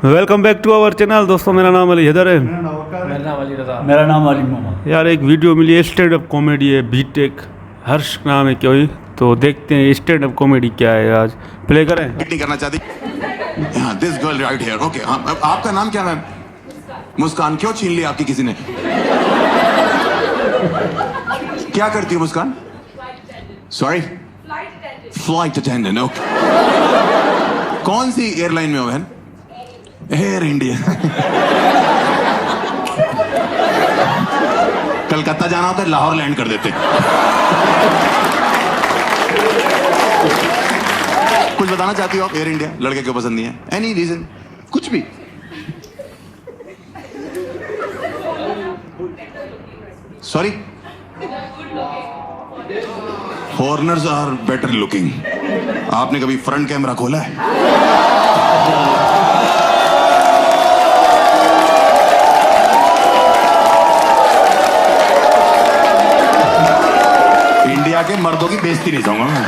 Welcome back to our channel. दोस्तों मेरा नाम अली हैदर है। मेरा नाम अली मोहम्मद। यार एक वीडियो मिली है, स्टैंड अप कॉमेडी है, बीटेक हर्ष नाम है कोई, तो देखते हैं स्टैंड अप कॉमेडी क्या है। आज प्ले करें। नहीं करना चाहती। हाँ, this girl right here. Okay, आपका नाम क्या मैम? मुस्कान। क्यों छीन ली आपकी किसी ने? क्या करती हो Muskan? Sorry, flight attendant. Okay, कौन सी एयरलाइन में हो बहन? Air India. कलकत्ता जाना होता है, लाहौर लैंड कर देते। कुछ बताना चाहती हो आप? एयर इंडिया लड़के क्यों पसंद नहीं है? Any reason? कुछ भी? Sorry, foreigners are better looking. आपने कभी फ्रंट कैमरा खोला है? इंडिया के मर्दों की बेइज्जती नहीं चाहूंगा मैं।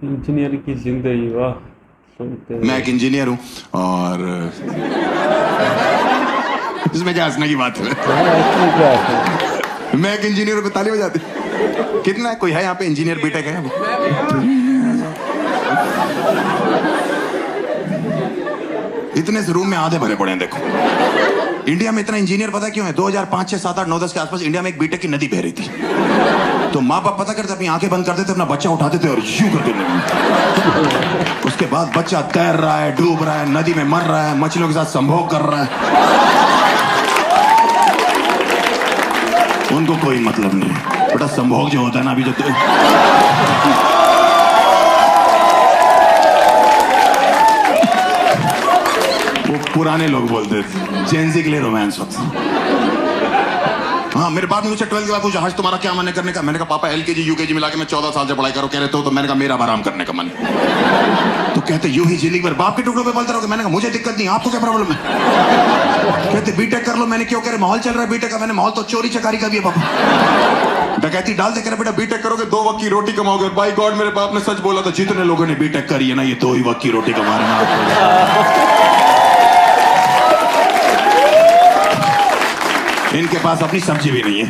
इंजीनियर की जिंदगी, वाह। सुनते हैं। मैं एक इंजीनियर हूं और इसमें क्या हंसने की बात है? मैं एक इंजीनियर हूं, ताली बजाते। कितना है? कोई है यहाँ पे इंजीनियर बीटेक है? इतने से रूम में आधे भरे पड़े हैं। देखो, इंडिया में इतना इंजीनियर पता क्यों है? 2005, 6, 7, 8, 9, 10 के आसपास इंडिया में एक बीटेक की नदी बह रही थी। तो माँ बाप पता करते, अपनी आंखें बंद करते थे, अपना बच्चा उठाते थे और यूं करके नदी। उसके बाद बच्चा तैर रहा है, डूब रहा है, नदी में मर रहा है, मछलियों के साथ संभोग कर रहा है। उनको कोई मतलब नहीं है। बेटा संभोग जो होता है ना, अभी जो वो पुराने लोग बोलते थे, जेंजी के लिए रोमांस होता। हाँ, मेरे बाप ने मुझे 12 के बाद पूछा, हर्ष तुम्हारा क्या मन है करने का? मैंने कहा पापा LKG UKG मिला के मैं 14 साल से पढ़ाई करो। कह रहे तो मैंने कहा मेरा आराम करने का मन है। तो कहते यूं ही जिंदगी भर बाप के टुकड़ों पे बोलते रहोगे? मैंने कहा मुझे दिक्कत नहीं, आपको क्या प्रॉब्लम है? कहते बीटेक कर लो। मैंने क्यों? कह रहे माहौल चल रहा है बीटेक का। मैंने माहौल तो चोरी चकारी का भी है पापा। डकैती डाल दे। कह रहे बेटा बीटेक करोगे 2 वक्त की रोटी कमाओगे। बाय गॉड, मेरे बाप ने सच बोला था। जितने लोगों ने बीटेक करी है ना, ये 2 ही वक्त की रोटी कमा रहे हैं। इनके पास अपनी सब्जी भी नहीं है।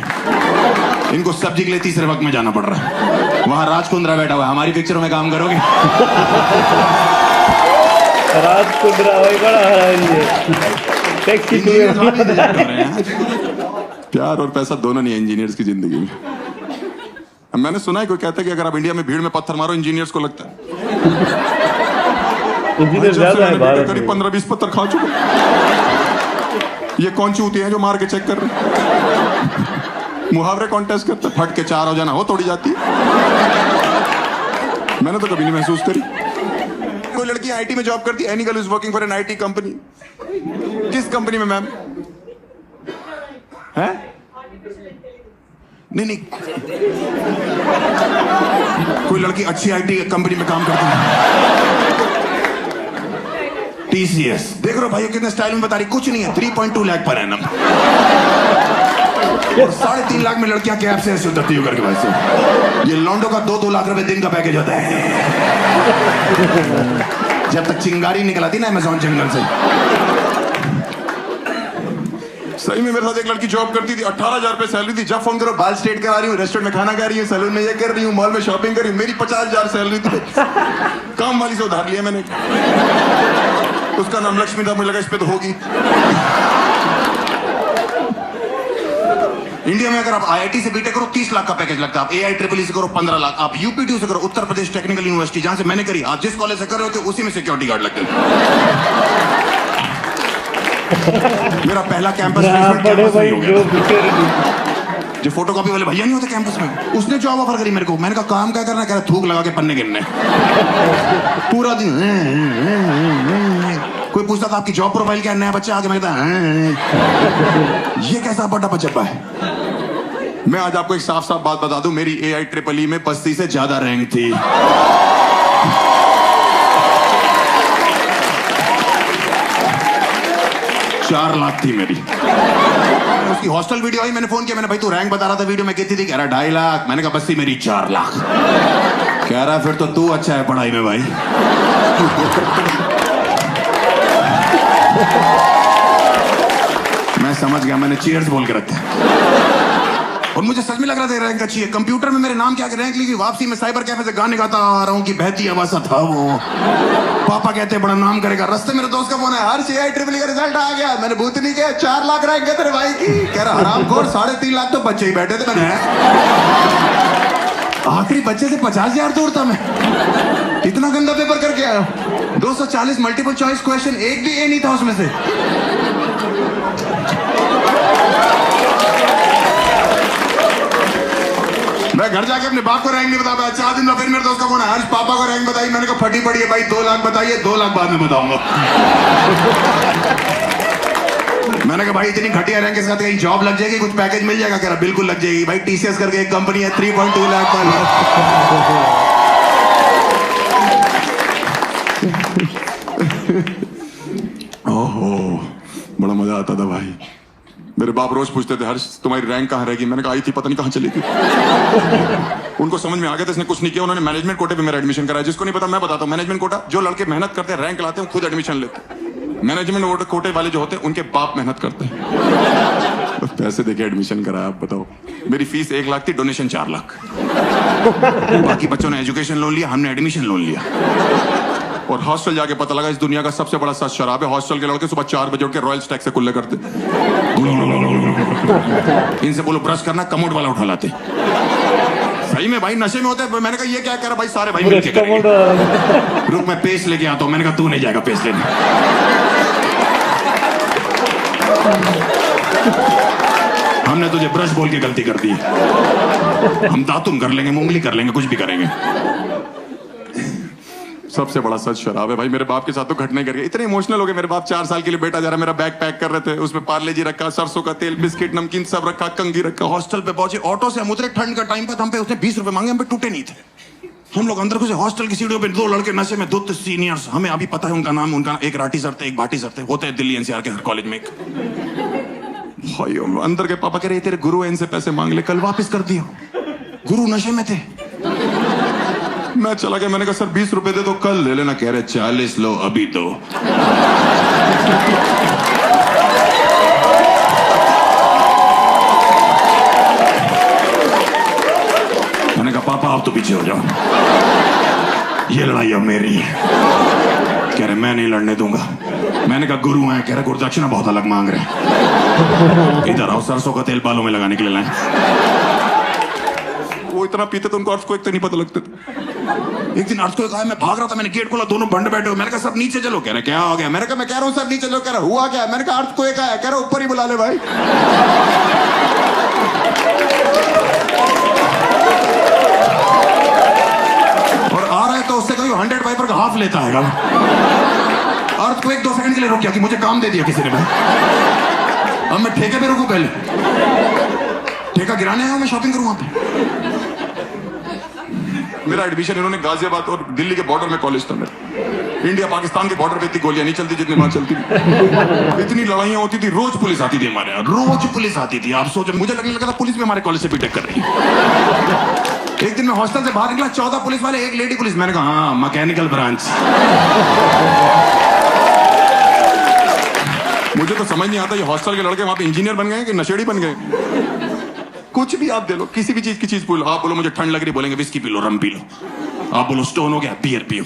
इनको सब्जी के लिए तीसरे वक्त में जाना पड़ रहा है। वहां राजकुंद्रा बैठा हुआ है। हमारी पिक्चरों में काम करोगे? राजकुंद्रा वही बड़ा है। प्यार और पैसा दोनों नहीं है इंजीनियर्स की जिंदगी में। मैंने सुना है कोई कहता है कि अगर आप इंडिया में भीड़ में पत्थर मारो, इंजीनियर्स को लगता है। इंजीनियर ज्यादा है भारत में। करीब 15-20 पत्थर खा चुका। ये कौन चूती है जो मार के चेक कर रहे? मुहावरे कॉन्टेस्ट करते, फट के 4 हो जाना हो तोड़ी जाती। मैंने तो कभी नहीं महसूस करी। कोई लड़की IT में जॉब करती है। Any girl is working for an IT company. किस कंपनी में मैम? है? नहीं। कोई लड़की अच्छी IT कंपनी में काम करती है। TCS। देख रहे हो भाई कितने स्टाइल में बता रही? कुछ नहीं है, 3.2 लाख पर एनम। 3.5 लाख में लड़कियां कैब से ऐसे उतरती हो करके भाई से। ये लॉन्डो का 2-2 लाख रुपए दिन का पैकेज होता है। जब तक चिंगारी निकल आती ना अमेज़न जंगल से। सही में मेरे साथ एक लड़की जॉब करती थी, 18,000 रुपए सैलरी थी। जब फोन करो, बाल स्ट्रेट करा रही हूँ, रेस्टोरेंट में खाना खा रही हूँ, सैलून में ये कर रही हूँ, मॉल में शॉपिंग कर रही हूँ। मेरी 50,000 सैलरी थी। काम वाली से उधार लिया मैंने। उसका नाम लक्ष्मी था, मुझे लगा इस पे तो होगी। इंडिया में अगर आप IIT से बीटेक करो 30 लाख का पैकेज लगता है। आप AIEEE से करो 15 लाख। आप UPTU से करो, उत्तर प्रदेश टेक्निकल यूनिवर्सिटी, जहां से मैंने करी, आप जिस कॉलेज से कर रहे होते उसी में सिक्योरिटी गार्ड लगते हैं। मेरा पहला कैंपस जो फोटोकॉपी वाले भैया नहीं होते कैंपस में, उसने जॉब ऑफर करी मेरे को। मैंने कहा काम क्या करना? कह रहा थूक लगा के पन्ने गिनने। पूरा दिन कोई पूछता था आपकी जॉब प्रोफाइल क्या? नया बच्चा आके मैं कहता ये कैसा बड़ा बच्चा है? मैं आज आपको एक साफ साफ बात बता दूं, मेरी AIEEE में 35 से ज्यादा रैंक थी। 4 लाख थी मेरी। उसकी हॉस्टल वीडियो आई, मैंने फोन किया, मैंने भाई तू रैंक बता रहा था वीडियो में कितनी थी? कह रहा 2.5 लाख। मैंने कहा बस थी मेरी 4 लाख। कह रहा फिर तो तू अच्छा है पढ़ाई में भाई। मैं समझ गया, मैंने चीयर्स बोल के रखा। और मुझे सच में लग रहा था रैंक अच्छी है। कंप्यूटर में मेरे नाम क्या रैंक लिखी, वापसी में साइबर कैफे से गाने गाता आ रहा हूँ कि बहती आवाज़ था वो। पापा कहते बड़ा नाम करेगा। रास्ते मेरे दोस्त का फोन है, हर CI ट्रिपल का रिजल्ट आ गया। मैंने भूत नहीं किया, 4 लाख रैंक है तेरे भाई की। कह रहा हरामखोर, 3.5 लाख तो बच्चे ही बैठे थे। मैंने आखिरी बच्चे से 50,000 दूर था मैं। इतना गंदा पेपर करके आया। 240 मल्टीपल चॉइस क्वेश्चन, एक भी ए नहीं था उसमें से। मैं घर जाके अपने बाप को रैंक नहीं बता पाया। 4 दिन में फिर मेरे दोस्त का फोन है, हर्ष पापा को रैंक बताई। मैंने कहा फटी पड़ी है भाई, 2 लाख बताइए, 2 लाख बाद में बताऊंगा। मैंने कहा भाई इतनी घटिया रैंक के साथ कहीं जॉब लग जाएगी, कुछ पैकेज मिल जाएगा? कह रहा बिल्कुल लग जाएगी भाई, TCS करके एक कंपनी है, 3.2 लाख पर। ओहो बड़ा मजा आता था भाई। मेरे बाप रोज पूछते थे हर्ष तुम्हारी रैंक कहाँ रहेगी? मैंने कहा आई थी पता नहीं कहाँ चली गई। उनको समझ में आ गया था इसने कुछ नहीं किया। उन्होंने मैनेजमेंट कोटे पे मेरा एडमिशन कराया। जिसको नहीं पता मैं बताता हूँ, मैनेजमेंट कोटा जो लड़के मेहनत करते हैं, रैंक लाते हैं, खुद एडमिशन लेते हैं। मैनेजमेंट कोटे वाले जो होते हैं उनके बाप मेहनत करते हैं। पैसे देके एडमिशन कराया। आप बताओ, मेरी फीस 1 लाख थी, डोनेशन 4 लाख। बाकी बच्चों ने एजुकेशन लोन लिया, हमने एडमिशन लोन लिया। और हॉस्टल जाके पता लगा इस दुनिया का सबसे बड़ा सच शराब है। हॉस्टल के लड़के सुबह 4 बजे उठ के रॉयल स्टैक से कुल्ले करते। इनसे बोलो ब्रश करना, कमोड वाला उठा लाते। सही में भाई नशे में होते हैं। मैंने कहा ये क्या कह रहा भाई, सारे भाई मिलके करेंगे। रुक मैं पेस्ट लेके आता हूं। मैंने कहा तू नहीं जाएगा पेस्ट लेने। हमने तुझे ब्रश बोल के गलती कर दी। हम दातुन कर लेंगे, मुंगली कर लेंगे, कुछ भी करेंगे। सबसे बड़ा सच शराब है भाई। मेरे बाप के साथ तो घटना कर गई। इतने इमोशनल हो गए मेरे बाप। 4 साल के लिए बेटा जा रहा, मेरा बैग पैक कर रहे थे, उसमें पार्ले जी रखा, सरसों का तेल, बिस्किट, नमकीन सब रखा, कंघी रखा। हॉस्टल पे पहुंचे, ऑटो से हम उतरे, ठंड का टाइम पर हम पे उसने 20 रुपए मांगे, हम पे टूटे नहीं थे। हम लोग अंदर घुसे, हॉस्टल की सीढ़ियों पे 2 लड़के नशे में, 2 सीनियर्स, हमें अभी पता है उनका नाम। उनका एक राठी सर थे, एक भाटी सर थे, होते हैं दिल्ली NCR के हर कॉलेज में एक। भाई अंदर के पापा कह रहे तेरे गुरु है, इनसे पैसे मांग ले, कल वापस कर दियो। गुरु नशे में थे। मैं चला गया, मैंने कहा सर 20 रुपए दे दो, कल ले लेना। कह रहे 40 लो, अभी दो। मैंने कहा पापा आप तो पीछे हो जाओ, ये लड़ाई अब मेरी है। कह रहे मैं नहीं लड़ने दूंगा। मैंने कहा गुरु हैं। कह रहे गुरुदक्षिणा बहुत अलग मांग रहे। इधर आओ, सरसों का तेल बालों में लगाने के लिए लाए। वो इतना पीते तो उनको अर्थक्वेक तक नहीं पता लगते थे। एक दिन अर्थक्वेक आया, मैं भाग रहा था, मैंने गेट खोला, दोनों बंद बैठे हो। मैंने कहा सब नीचे चलो। कह रहे क्या हो गया? मैंने कहा मैं कह रहा हूँ सब नीचे चलो। कह रहा हुआ क्या? मैंने कहा अर्थक्वेक आया। कह रहा ऊपर ही बुला ले भाई। और आ रहा है तो उससे कहीं 100 वाइपर का हाफ लेता है। अर्थक्वेक 2 सेकंड के लिए रुक गया कि मुझे काम दे दिया किसी ने भाई। अब मैं ठेके पे रुकूं? पहले ठेका गिराने आया, मैं शॉपिंग करूं वहां पे। मेरा एडमिशन इन्होंने गाजियाबाद और दिल्ली के बॉर्डर में कॉलेज था मेरा। इंडिया पाकिस्तान के बॉर्डर पे इतनी गोलियां नहीं चलती जितनी वहां चलती थी। इतनी लड़ाइयां होती थी, रोज पुलिस आती थी हमारे यहाँ, रोज पुलिस आती थी। आप सोचो, मुझे लगने लगा था पुलिस भी हमारे कॉलेज से बीटेक कर रही है। एक दिन मैं हॉस्टल से बाहर निकला, 14 पुलिस वाले, 1 लेडी पुलिस। मैंने कहा हाँ मैकेनिकल ब्रांच। मुझे तो समझ नहीं आता ये हॉस्टल के लड़के वहां पे इंजीनियर बन गए कि नशेड़ी बन गए। कुछ भी आप दे लो, किसी भी चीज की चीज बोलो। आप बोलो मुझे ठंड लग रही, बोलेंगे विस्की पी लो, रम पी लो। आप बोलो स्टोन हो गया, बियर पियो।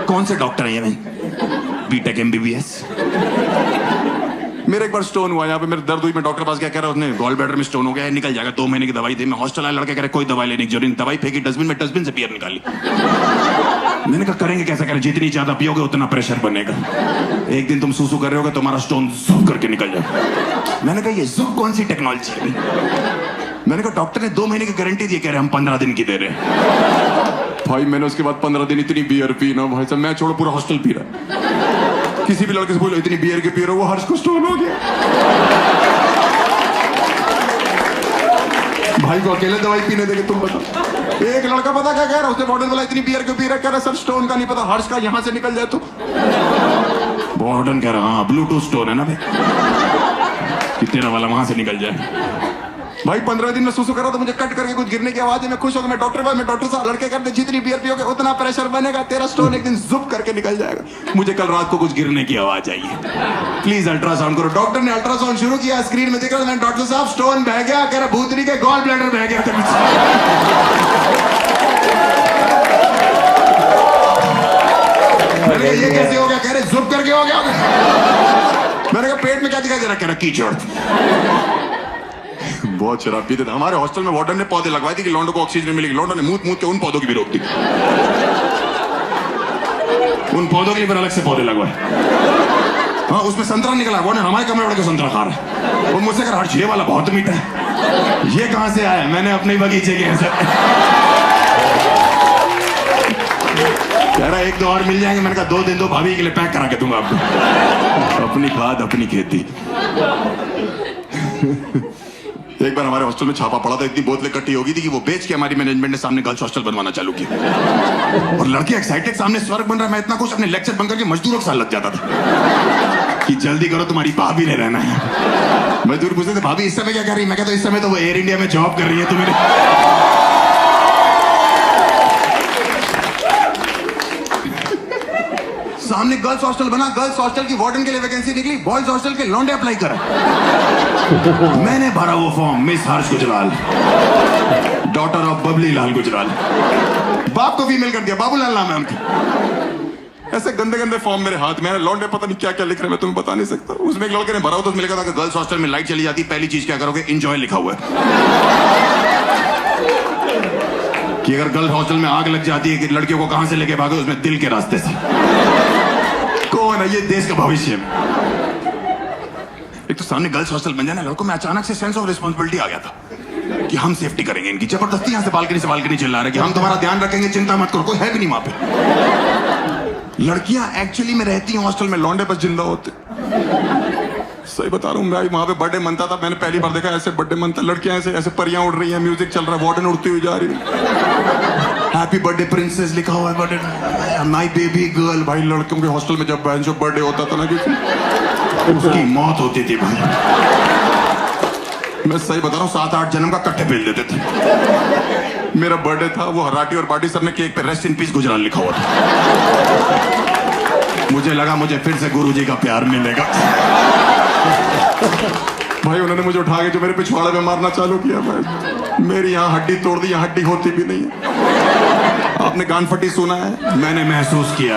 कौन से डॉक्टर है ये? मैं बीटेक MBBS। मेरे एक बार स्टोन हुआ यहाँ पे, मेरे दर्द हुई, मैं डॉक्टर पास गया, कह रहा उसने गॉल ब्लैडर में स्टोन हो गया है, निकल जाएगा, 2 महीने की दवाई दे। मैं हॉस्टल आया, लड़के कह रहे कोई दवाई लेने की जरूरत नहीं। दवाई फेंकी डस्टबिन में, डस्टबिन से बियर निकाली। मैंने कहा करेंगे कैसा? करें जितनी ज्यादा पियोगे उतना प्रेशर बनेगा। एक दिन तुम सूसू कर रहे होगे, तुम्हारा स्टोन जुक करके निकल जाएगा। मैंने कहा ये जुक कौन सी टेक्नोलॉजी है? मैंने कहा डॉक्टर ने 2 महीने की गारंटी दी, कह रहे हम 15 दिन की दे रहे हैं। भाई मैंने उसके बाद 15 दिन इतनी बियर पी ना भाई साहब, मैं छोड़ो पूरा हॉस्टल पी रहा। किसी भी लड़के से बोलो इतनी बियर के पी रहे हो, वो हर्ष को स्टोन हो गया। भाई को अकेले दवाई पीने देंगे तुम बताओ। एक लड़का पता क्या कह रहा है, उसने बॉटल बोला इतनी बियर क्यों पी रहा है? कह रहा सर स्टोन का नहीं पता, हर्ष का यहाँ से निकल जाए तो। वार्डन कह रहा हाँ ब्लूटूथ स्टोर है ना भाई कि तेरा वाला वहां से निकल जाए। भाई 15 दिन में सुसु करो तो मुझे कट करके कुछ गिरने की आवाज है, मैं खुश हो गया, मैं डॉक्टर साहब लड़के करते जितनी बियर पियोगे उतना प्रेशर बनेगा, तेरा स्टोन एक दिन जुप करके निकल जाएगा। मुझे कल रात को कुछ गिरने की आवाज आई है, प्लीज अल्ट्रासाउंड करो। डॉक्टर ने अल्ट्रासाउंड शुरू किया, स्क्रीन में दिख रहा है डॉक्टर साहब स्टोन बह गया, कह रहा भूतनी के गॉल ब्लैडर बह गया। मैंने कहा ये कैसे हो गया, कह रहे जुप करके हो गया। मैंने कहा पेट में क्या दिखाई दे रहा, कह रहा कीचड़। बहुत शराब पीते थे हमारे हॉस्टल में। वार्डन ने पौधे लगवाए थे कि लौंडों को ऑक्सीजन मिलेगी, लौंडों ने मूत के उन पौधों की भी रोक दी, उन पौधों के लिए फिर अलग से पौधे लगवाए। हाँ उसमें संतरा निकला, वो हमारे कमरे वाले को संतरा खा रहा है, वो मुझसे कह रहा ये वाला बहुत मीठा है, ये कहां से आया, मैंने अपने बगीचे के ऐसे कह रहा एक दो और मिल जाएंगे। मैंने कहा 2 दिन दो, भाभी के लिए पैक करा के दूंगा आपको, अपनी खाद अपनी खेती। एक बार हमारे हॉस्टल में छापा पड़ा था, इतनी बोतलें इकट्ठी हो गई थी कि वो बेच के हमारी मैनेजमेंट ने सामने गर्ल्स हॉस्टल बनवाना चालू किया। और लड़के एक्साइटेड, सामने स्वर्ग बन रहा है, मैं इतना कुछ अपने लेक्चर बंद करके मजदूरों के साथ लग जाता था कि जल्दी करो तुम्हारी भाभी ने रहना है। मजदूर पूछते थे भाभी इस समय क्या कर रही है, मैं कहता इस समय तो वो एयर इंडिया में जॉब कर रही है, तुम्हें सामने गर्ल्स हॉस्टल बना, गर्ल्स हॉस्टल की वार्डन के लिए वैकेंसी निकली, बॉयज हॉस्टल के लौंडे अप्लाई करा। मैंने भरा वो form, Miss Harsh Gujral, daughter of Babli Lal Gujral, बाप को फीमेल कर दिया, बाबूलाल नाम है उनका। ऐसे गंदे गंदे फॉर्म मेरे हाथ में है, लौंडे पता नहीं क्या क्या लिख रहे हैं, मैं तुम्हें बता नहीं सकता। उसमें एक लड़के ने भरा हो तो उसमें लिखा था कि गर्ल्स हॉस्टल में लाइट चली जाती, पहली चीज क्या करोगे, एंजॉय लिखा हुआ है कि अगर गर्ल्स हॉस्टल में आग लग जाती है कि लड़कियों को कहां से लेके भागे, उसमें दिल के रास्ते से। कौन है ये देश का भविष्य में। एक तो सामने गर्ल्स हॉस्टल बन जाना, लड़कों में अचानक से सेंस ऑफ रिस्पांसिबिलिटी आ गया था कि हम सेफ्टी करेंगे इनकी। जबरदस्ती यहां से बालकनी चिल्ला रहे कि हम तुम्हारा ध्यान रखेंगे, चिंता मत करो, कोई है भी नहीं वहां पे। लड़कियां एक्चुअली में रहती हैं हॉस्टल में, लौंडे बस जिंदा होते। सही बता रहा हूँ, मैं वहां पे बर्थडे मनता था, मैंने पहली बार देखा ऐसे बर्थडे मनता, लड़कियां ऐसे ऐसे परियां उड़ रही हैं, म्यूजिक चल रहा है, वार्डन उड़ती हुई जा रही है, हैप्पी बर्थडे प्रिंसेस लिखा हुआ है, बर्थडे माय बेबी गर्ल। भाई लड़कियों के हॉस्टल में जब जो बर्थडे होता था ना किसी, उसकी मौत होती थी भाई। मैं सही बता रहा हूँ, 7-8 जन्म का कट्ठे पेल देते थे। मेरा बर्थडे था, वो हराटी और बाटी सर ने केक पे रेस्ट इन पीस गुजराल लिखा हुआ था। मुझे लगा मुझे फिर से गुरुजी का प्यार मिलेगा। भाई उन्होंने मुझे उठा के जो मेरे पिछवाड़े में मारना चालू किया, भाई मेरी यहाँ हड्डी तोड़ दी, यहाँ हड्डी होती भी नहीं है। आपने कान फटी सुना है, मैंने महसूस किया।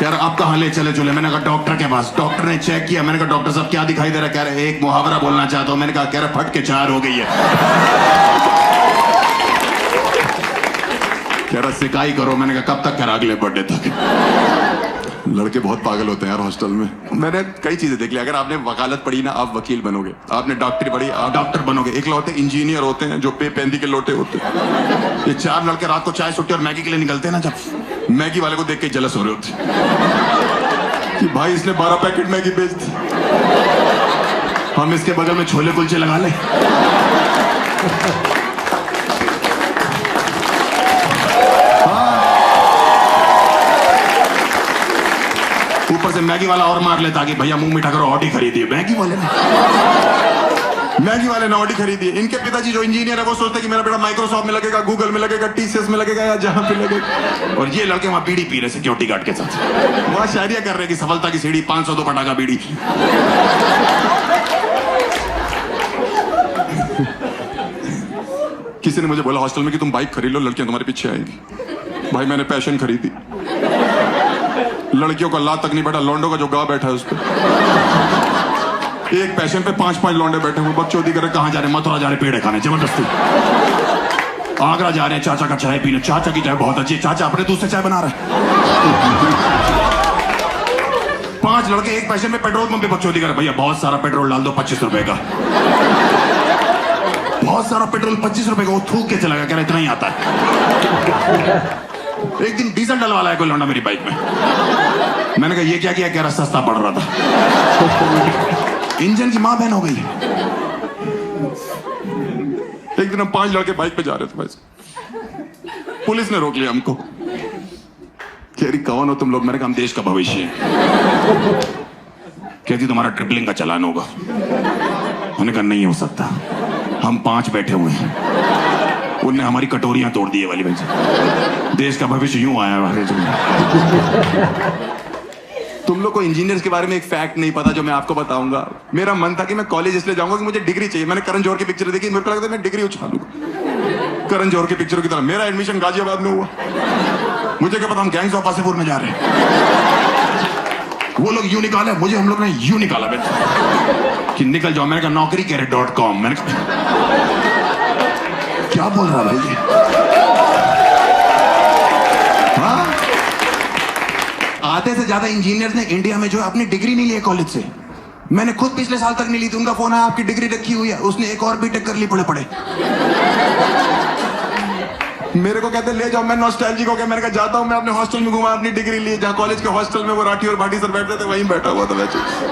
यार आप कहाँ ले चले चले, मैंने कहा डॉक्टर के पास। डॉक्टर ने चेक किया, मैंने कहा डॉक्टर साहब क्या दिखाई दे रहा है, कह रहे एक मुहावरा बोलना चाहता हूं। मैंने कहा कह रहे फट के 4 हो गई है। कह रहा सिकाई करो, मैंने कहा कब तक, कह रहा अगले बर्थडे तक। लड़के बहुत पागल होते हैं यार हॉस्टल में। मैंने कई चीजें देख ली, अगर आपने वकालत पढ़ी ना आप वकील बनोगे, आपने डॉक्टरी पढ़ी आप डॉक्टर बनोगे। एक लौटे इंजीनियर होते हैं जो पेंदी के लोटे होते हैं। ये 4 लड़के रात को चाय सुट्टी और मैगी के लिए निकलते हैं ना, जब मैगी वाले को देख के जलस हो रहे होते कि भाई इसने 12 पैकेट मैगी बेच दी, हम इसके बगल में छोले कुलचे लगा ले। ऊपर से मैगी वाला और मार लेता कि भैया मुंह मीठा करो, ऑडी खरीदिए। मैगी वाले ने ऑडी खरीदी है। इनके पिताजी जो इंजीनियर है वो सोचते हैं कि मेरा बेटा माइक्रोसॉफ्ट में लगेगा, गूगल में लगेगा, टीसीएस में लगेगा या जहां पे लगेगा। और ये लड़के वहां बीड़ी पी रहे सिक्योरिटी गार्ड के साथ, वहां शायरिया कर रहे कि सफलता की सीढ़ी 502 पटाखा बीड़ी। किसी ने मुझे बोला हॉस्टल में कि तुम बाइक खरीद लो, लड़कियां तुम्हारे पीछे आएंगी। भाई मैंने पैशन खरीदी, लड़कियों का ला तक नहीं बैठा, लौंडों का जो गा बैठा है उस पर। एक पैशन पे 5-5 लौंडे बैठे हुए, बकचोदी कर रहे, कहां जा रहे, मथुरा जा रहे पेड़े खाने, जबरदस्ती। आगरा जा रहे हैं चाचा का चाय पीने, चाचा की चाय बहुत अच्छी है, चाचा अपने दूध से चाय बना रहे। 5 लड़के एक पैशन में पेट्रोल पंप पे बकचोदी कर रहे, भैया बहुत सारा पेट्रोल डाल दो 25 रुपए का। बहुत सारा पेट्रोल 25 रुपए का, वो थूक के चला गया, कह रहा इतना ही आता है। एक दिन डीजल डलवा लाया कोई लौंडा मेरी बाइक में। मैंने कहा ये क्या किया, कह रहा सस्ता पड़ रहा था। इंजन की मां बहन हो गई। एक दिन हम 5 लड़के बाइक पे जा रहे थे, भाई पुलिस ने रोक लिया हमको कह रही कौन हो तुम लोग? मैंने कहा हम देश का भविष्य है। कहती तुम्हारा ट्रिपलिंग का चालान होगा। उन्होंने कहा नहीं हो सकता, हम 5 बैठे हुए हैं। उनने हमारी कटोरियां तोड़ दी है वाली भाई। देश का भविष्य यूं आया है। तुम लोग को इंजीनियर्स के बारे में एक फैक्ट नहीं पता जो मैं आपको बताऊंगा। मेरा मन था कि मैं कॉलेज इसलिए जाऊंगा कि मुझे डिग्री चाहिए। मैंने करण जौहर की पिक्चर देखी, मेरे को लगता है मैं डिग्री उछालूंगा करण जौहर की पिक्चर की तरह। मेरा एडमिशन गाजियाबाद में हुआ। मुझे क्या पता हम गैंग्स ऑफ वासेपुर में जा रहे हैं। वो लोग यूं निकाले, मुझे हम लोग ने यूं निकाला बेटा कि निकल जाओ। मैंने कहा नौकरी कह रहे .com। मैंने कहा क्या बोल रहा भाई ये? हाँ? आधे से ज्यादा इंजीनियर्स ने इंडिया में जो है अपनी डिग्री नहीं ली है कॉलेज से। मैंने खुद पिछले साल तक नहीं ली थी। उनका फोन आया आपकी डिग्री रखी हुई है। उसने एक और बीटेक कर ली पड़े। मेरे को कहते ले जाओ। मैं नॉस्टैल्जिक हो गया। मैंने कहा जाता हूं। मैं अपने हॉस्टल में घुमा, अपनी डिग्री ली। जहां कॉलेज के हॉस्टल में वो राठी और भाटी सर बैठते थे वहीं बैठा हुआ था।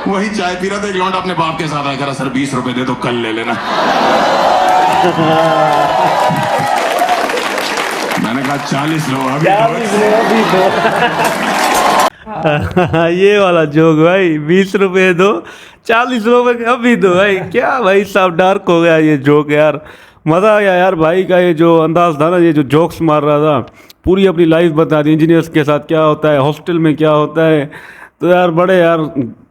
वही चाय पी रहा था। एक लौंडा अपने बाप के साथ आया, कह रहा सर 20 रुपए दे दो, कल ले लेना। मैंने कहा 40 लो अभी। ये वाला जोक भाई, 20 रुपए दो, 40 रुपए अभी दो भाई। क्या भाई साहब डार्क हो गया ये जोक यार। मज़ा आ गया यार भाई का ये जो अंदाज था ना, ये जो जोक्स मार रहा था, पूरी अपनी लाइफ बता दी। इंजीनियर्स के साथ क्या होता है, हॉस्टल में क्या होता है। तो यार बड़े यार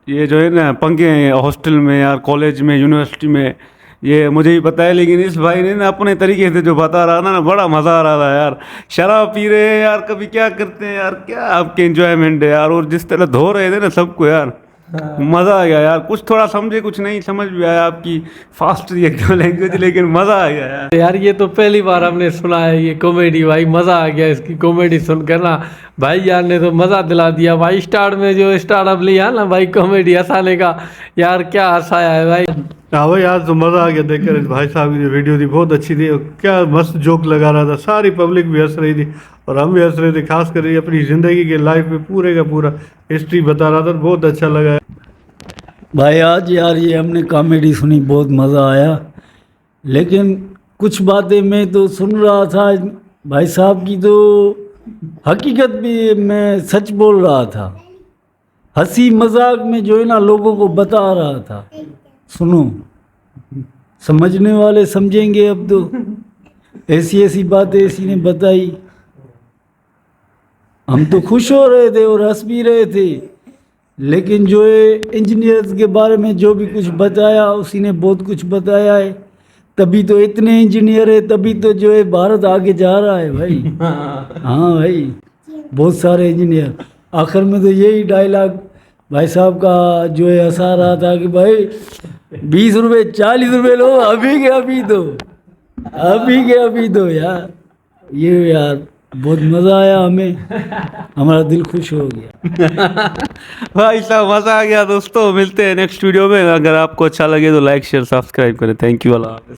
ये जो है ना पंगे हैं हॉस्टल में यार, कॉलेज में, यूनिवर्सिटी में, ये मुझे ही पता है। लेकिन इस भाई ने ना अपने तरीके से जो बता रहा था ना, बड़ा मज़ा आ रहा था यार। शराब पी रहे हैं यार, कभी क्या करते हैं यार, क्या आपके एंजॉयमेंट है यार। और जिस तरह धो रहे थे ना सबको यार, मज़ा आ गया यार। कुछ थोड़ा समझे, कुछ नहीं समझ भी आया आपकी फास्ट लैंग्वेज, लेकिन मज़ा आ गया यार। यार ये तो पहली बार हमने सुना है ये कॉमेडी भाई। मज़ा आ गया इसकी कॉमेडी सुनकर ना। भाई यार ने तो मज़ा दिला दिया भाई। स्टार्ट में जो स्टार्टअप लिया ना भाई कॉमेडी हंसाने का, यार क्या हंसाया है भाई। हाँ भाई आज तो मज़ा आ गया देखकर। भाई साहब की जो वीडियो थी बहुत अच्छी थी। क्या मस्त जोक लगा रहा था, सारी पब्लिक भी हंस रही थी और हम भी हंस रहे थे। खास कर अपनी ज़िंदगी के लाइफ में पूरे का पूरा हिस्ट्री बता रहा था, बहुत अच्छा लगा भाई। आज यार ये हमने कॉमेडी सुनी, बहुत मज़ा आया। लेकिन कुछ बातें मैं तो सुन रहा था भाई साहब की, तो हकीकत भी मैं सच बोल रहा था। हंसी मजाक में जो है ना लोगों को बता रहा था। सुनो, समझने वाले समझेंगे। अब तो ऐसी ऐसी बातें इसी ने बताई, हम तो खुश हो रहे थे और हंस भी रहे थे। लेकिन जो है इंजीनियर्स के बारे में जो भी कुछ बताया, उसी ने बहुत कुछ बताया है। तभी तो इतने इंजीनियर है, तभी तो जो है भारत आगे जा रहा है भाई। हाँ भाई, बहुत सारे इंजीनियर। आखिर में तो यही डायलॉग भाई साहब का जो है हंसा रहा था कि भाई 20 रुपये 40 रुपये लो, अभी के अभी दो, अभी के अभी दो यार। ये यार बहुत मज़ा आया हमें, हमारा दिल खुश हो गया। भाई साहब मज़ा आ गया दोस्तों। मिलते हैं नेक्स्ट वीडियो में। अगर आपको अच्छा लगे तो लाइक शेयर सब्सक्राइब करें। Thank you. अल्लाह हाफ़िज़।